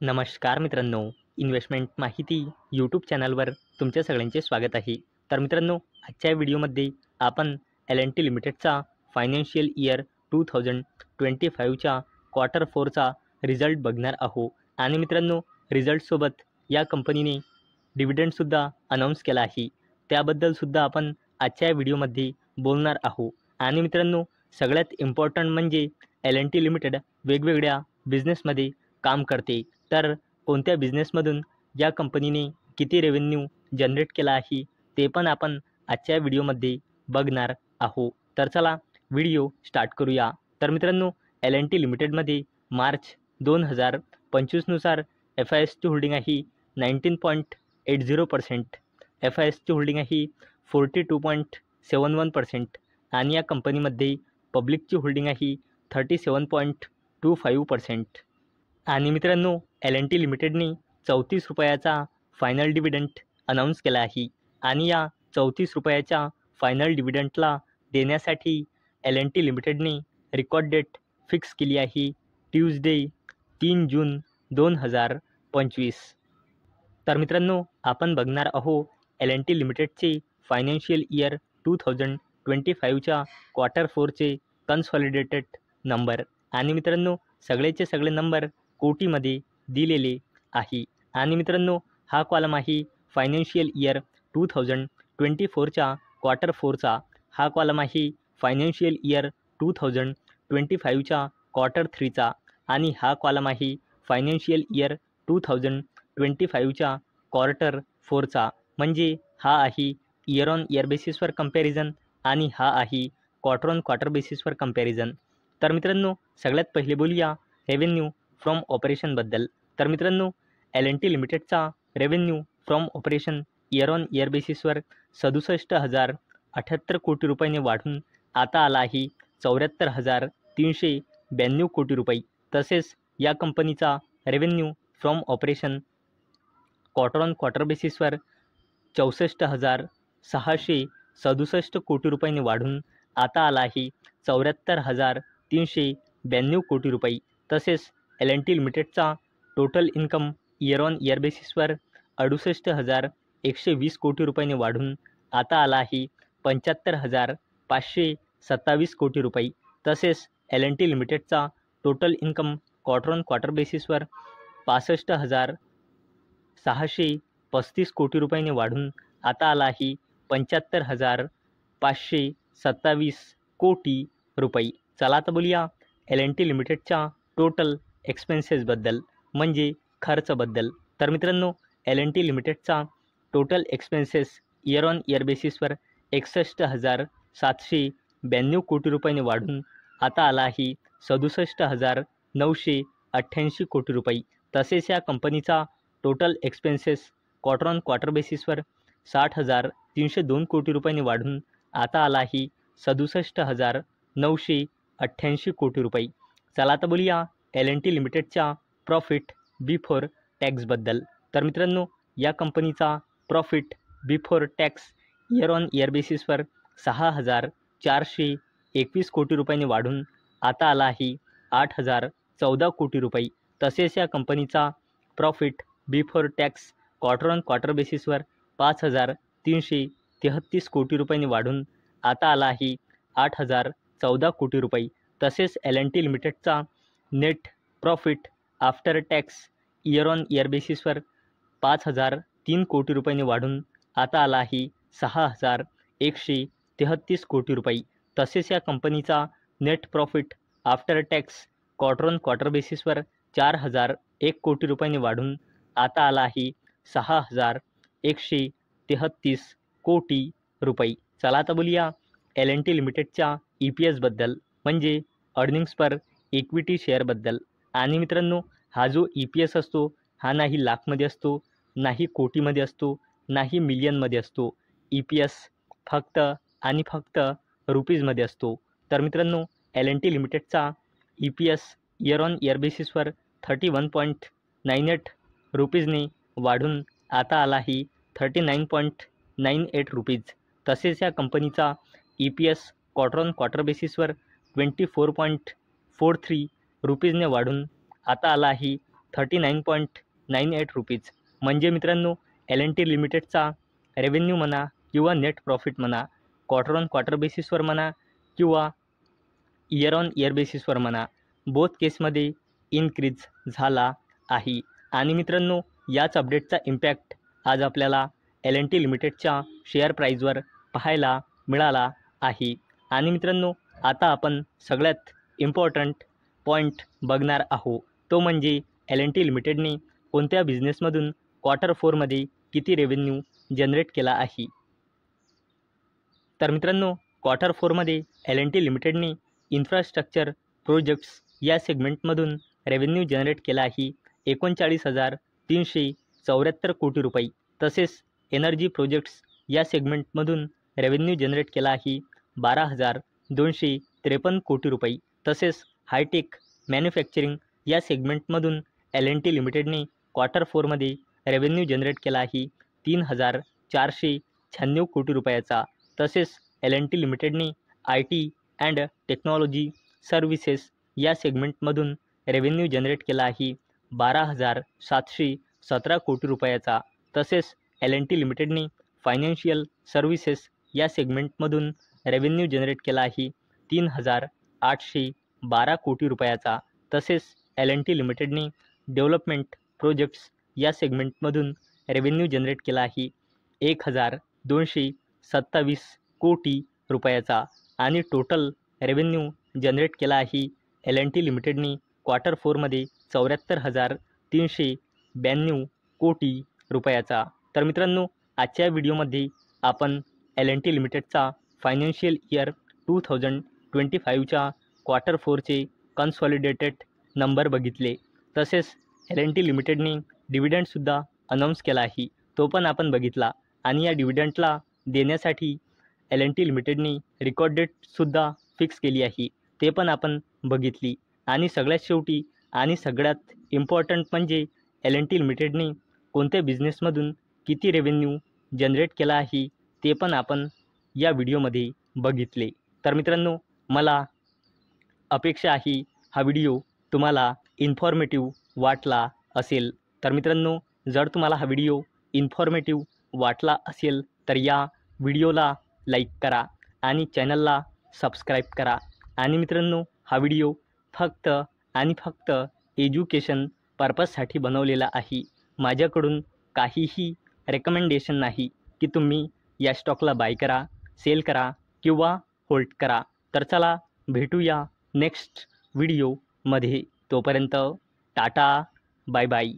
नमस्कार मित्रांनो, इन्व्हेस्टमेंट माहिती यूट्यूब चॅनलवर तुमच्या सगळ्यांचे स्वागत आहे. तर मित्रांनो, आजच्या व्हिडिओमध्ये आपण L&T लिमिटेडचा फायनान्शियल इयर 2025च्या क्वार्टर 4चा रिझल्ट बघणार आहोत. आणि मित्रांनो, रिझल्टसोबत या कंपनीने डिव्हिडंडसुद्धा अनाऊन्स केला आहे. त्याबद्दलसुद्धा आपण आजच्या व्हिडिओमध्ये बोलणार आहोत. आणि मित्रांनो, सगळ्यात इम्पॉर्टंट म्हणजे L&T लिमिटेड वेगवेगळ्या बिझनेसमध्ये काम करते. तर कोणत्या बिझनेसमधून या कंपनीने किती रेव्हेन्यू जनरेट केला आहे ते पण आपण आजच्या व्हिडिओमध्ये बघणार आहोत. तर चला व्हिडिओ स्टार्ट करूया. तर मित्रांनो, L&T लिमिटेडमध्ये मार्च 2025नुसार FISची होल्डिंग आहे 19.80%, FISची होल्डिंग आहे 42.71% आणि या कंपनीमध्ये पब्लिकची होल्डिंग आहे 37.25%. आणि मित्रांनो, L&T लिमिटेडने 34 रुपयाचा फायनल डिव्हिडंड अनाऊन्स केला आहे. आणि या 34 रुपयाच्या फायनल डिव्हिडंडला देण्यासाठी L&T लिमिटेडने रेकॉर्ड डेट फिक्स केली आहे ट्यूजडे 3 जून 2025. तर मित्रांनो, आपण बघणार आहोत L&T लिमिटेडचे फायनान्शियल इयर 2025च्या क्वार्टर 4चे कन्सॉलिडेटेड नंबर. आणि मित्रांनो, सगळेचे सगळे नंबर कोटीमध्ये दिलेले आहे. आणि मित्रांनो, हा कॉलम आहे फायनान्शियल इयर 2024च्या क्वार्टर 4चा, हा कॉलम आहे फायनान्शियल इयर 2025च्या क्वार्टर 3चा आणि हा कॉलम आहे फायनान्शियल इयर 2025च्या क्वार्टर 4चा. म्हणजे हा आहे इयर ऑन इयर बेसिसवर कंपॅरिझन आणि हा आहे क्वार्टर ऑन क्वार्टर बेसिसवर कंपॅरिझन. तर मित्रांनो, सगळ्यात पहिले बोलूया रेव्हेन्यू फ्रॉम ऑपरेशनबद्दल. तर मित्रांनो, L&T लिमिटेडचा revenue from operation year on year बेसिसवर 67,078 कोटी रुपयाने वाढून आता आला आहे 74,392 कोटी रुपये. तसेच या कंपनीचा revenue from operation quarter on quarter बेसिसवर 64,667 कोटी रुपयाने वाढून आता आला आहे 74,392 कोटी रुपये. तसेच L&T लिमिटेडचा total income year on year बेसिसवर 68,120 कोटी रुपयाने वाढून आता आला आहे 75,527 कोटी रुपये. तसेच L&T लिमिटेडचा total income quarter on quarter बेसिसवर 65,635 कोटी रुपयाने वाढून आता आला आहे 75,527 कोटी रुपये. चला आता बोलूया L&T लिमिटेडच्या टोटल एक्सपेन्सेसबद्दल, म्हणजे खर्चबद्दल. तर मित्रांनो, L&T लिमिटेडचा total expenses year on year बेसिसवर 61,792 कोटी रुपयाने वाढून आता आला आहे 67,988 कोटी रुपये. तसेच या कंपनीचा total expenses quarter on quarter बेसिसवर 60,302 कोटी रुपयाने वाढून आता आला आहे 67,988 कोटी रुपये. चला आता बोलूया L&T लिमिटेडच्या प्रॉफिट बिफोर टॅक्सबद्दल. तर मित्रांनो, या कंपनीचा profit before tax year on year बेसिसवर 6,421 कोटी रुपयाने वाढून आता आला आहे 8,014 कोटी रुपये. तसेच या कंपनीचा profit before tax quarter on quarter बेसिसवर 5,333 कोटी रुपयाने वाढून आता आला आहे 8,014 कोटी रुपये. तसेच L&T लिमिटेडचा net profit after tax year on year बेसिसवर 5,003 कोटी रुपयाने वाढून आता आला आहे 6,133 कोटी रुपये. तसेच या कंपनीचा net profit after tax quarter on quarter बेसिसवर 4,001 कोटी रुपयाने वाढून आता आला आहे 6,133 कोटी रुपये. चला आता बोलूया L&T लिमिटेडच्या EPSबद्दल, म्हणजे अर्निंग्स पर इक्विटी शेअरबद्दल. आणि मित्रांनो, हा जो EPS असतो हा नाही लाखमध्ये असतो, नाही कोटीमध्ये असतो, नाही मिलियनमध्ये असतो. EPS फक्त आणि फक्त रुपीजमध्ये असतो. तर मित्रांनो, L&T लिमिटेडचा EPS year on year बेसिसवर 31.98 रुपीजने वाढून आता आला आहे 39.98 रुपीज. तसेच या कंपनीचा EPS क्वार्टर ऑन क्वार्टर बेसिसवर 24.43 रुपीजने वाढून आता आला आहे 39.98 रुपीज. म्हणजे मित्रांनो L&T लिमिटेडचा रेव्हेन्यू म्हणा किंवा नेट प्रॉफिट म्हणा, क्वार्टर ऑन क्वार्टर बेसिसवर म्हणा किंवा इयर ऑन इयर बेसिसवर म्हणा, बोथ केसमध्ये इन्क्रीज झाला आहे. आणि मित्रांनो याच अपडेटचा इम्पॅक्ट आज आपल्याला L&T लिमिटेडच्या शेअर प्राईजवर पाहायला मिळाला आहे. आणि मित्रांनो आता आपण सगळ्यात इम्पॉर्टंट पॉईंट बघणार आहोत, तो म्हणजे L&T लिमिटेडने कोणत्या बिझनेसमधून क्वार्टर 4मध्ये किती रेव्हेन्यू जनरेट केला आहे. तर मित्रांनो क्वार्टर 4मध्ये L&T लिमिटेडने इन्फ्रास्ट्रक्चर प्रोजेक्ट्स या सेगमेंटमधून रेव्हेन्यू जनरेट केला आहे 39,374 कोटी रुपये. तसेच एनर्जी प्रोजेक्ट्स या सेगमेंटमधून रेव्हेन्यू जनरेट केला आहे 12,253 कोटी रुपये. तसेच हायटेक मॅन्युफॅक्चरिंग या सेगमेंटमधून L&T लिमिटेडने क्वार्टर 4मध्ये रेव्हेन्यू जनरेट केला आहे 3,496 कोटी रुपयाचा. तसेच L&T लिमिटेडने IT and technology services या सेगमेंटमधून रेव्हेन्यू जनरेट केला आहे 12,717 कोटी रुपयाचा. तसेच L&T लिमिटेडने फायनान्शियल सर्व्हिसेस या सेगमेंटमधून रेव्हेन्यू जनरेट केला आहे 3,812 कोटी रुपयाचा. तसेच L&T लिमिटेडने डेव्हलपमेंट प्रोजेक्ट्स या सेगमेंटमधून रेव्हेन्यू जनरेट केला आहे 1,227 कोटी रुपयाचा. आणि टोटल रेव्हेन्यू जनरेट केला आहे L&T लिमिटेडने क्वार्टर 4मध्ये 74,392 कोटी रुपयाचा. तर मित्रांनो आजच्या व्हिडिओमध्ये आपण L&T लिमिटेडचा फायनान्शियल इयर 2025च्या क्वार्टर 4चे कन्सॉलिडेटेड नंबर बघितले. तसेच L&T लिमिटेडने डिव्हिडंडसुद्धा अनाऊन्स केला आहे, तो पण आपण बघितला. आणि या डिव्हिडंडला देण्यासाठी L&T लिमिटेडने रेकॉर्ड डेटसुद्धा फिक्स केली आहे, ते पण आपण बघितली. आणि सगळ्यात शेवटी आणि सगळ्यात इम्पॉर्टंट म्हणजे L&T लिमिटेडने कोणत्या बिझनेसमधून किती रेव्हेन्यू जनरेट केला आहे ते पण आपण या व्हिडिओमध्ये बघितले. तर मित्रांनो मला अपेक्षा आहे हा व्हिडिओ तुम्हाला इन्फॉर्मेटिव्ह वाटला असेल. तर मित्रांनो जर तुम्हाला हा व्हिडिओ इन्फॉर्मेटिव्ह वाटला असेल तर या व्हिडिओला लाईक करा आणि चॅनलला सबस्क्राईब करा. आणि मित्रांनो हा व्हिडिओ फक्त आणि फक्त एज्युकेशन पर्पजसाठी बनवलेला आहे. माझ्याकडून काहीही रेकमेंडेशन नाही की तुम्ही या स्टॉकला बाय करा, सेल करा किंवा होल्ड करा. तर चला भेटूया नेक्स्ट व्हिडिओमध्ये. तोपर्यंत टाटा, बाय बाय.